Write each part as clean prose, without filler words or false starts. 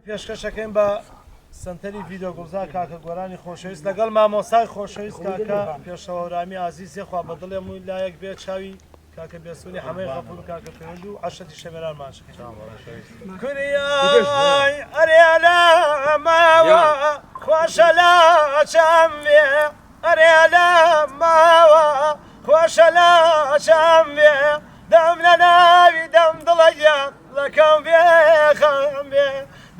پێشکەشەکەین بە سنتەری ڤیدۆگوزار کاکە گۆرانی خۆشەویست لەگەڵ مامۆستای خۆشەویست کاکە پێشەوەرامی عزیزی خوا بەدڵێم و لایەک بێت چاوی کاکە بێسوونی هەمەی خەپول و کاکە پەیوەند و عەشەتی شەمێرانمان کوریای ئەرێ لە ماوە خۆشە لە چەم وێ ئەرێ لە ماوە خۆشە لە چەم وێ دەم لە ناوی دەم دڵەگیان لەکەم بێ خەم بێ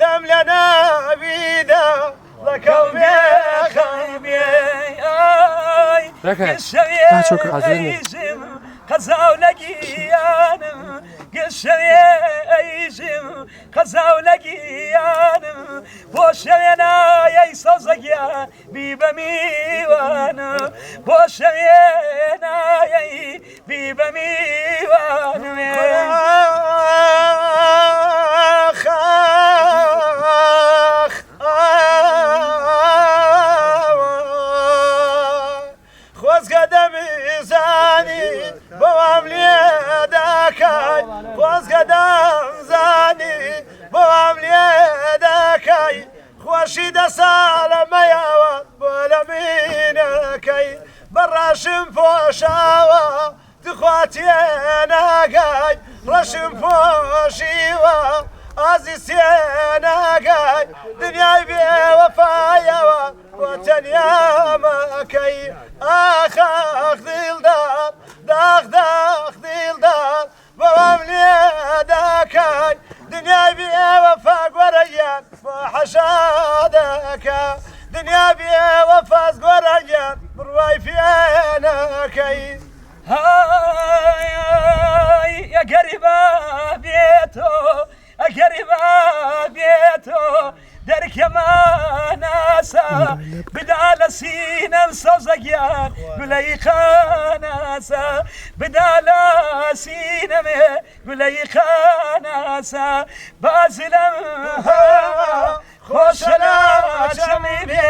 دەم لە ناویدا لەکەم بێ خەم بێ قەزاو لە گیانم گەشەوێ ئەیژم قەزاو لە گیانم بۆ شەوێ نایەی سەوزەگیان بی بە میوانم بۆ شەوێ نایەی بی بە میوانم خۆزگە دەمیزانی بەوام لێ دەکەی خۆزگە دەمزانی بەوام لێ دەکەی خۆشی دە ساڵەمەیەوە بۆ لە مینەکەی بەڕەشم پۆشاوە دخواتیێ ناگای ڕەشم پۆشیوە ئازی سێ ناگای دنیای بێوەفایەوە بۆ تەنیامەکەی ئاخاخ دڵدار داخ داخ دڵدار بەوام لێ دەکەی دنیای بێوەفا گوەرەگیان بۆ حەشادەکە دنیا بێوەفاز گوەرەگیان بڕوای پێنەکەی ئەگەریبە بێتۆ ئەگەریبە بێتۆ دەرکەماناسە بدا لە سینەم سەوزەگیان گولەی خاناسە بدا لە سینەمێ گولەی خاناسە باز لەم خۆشە لە چەمی بێ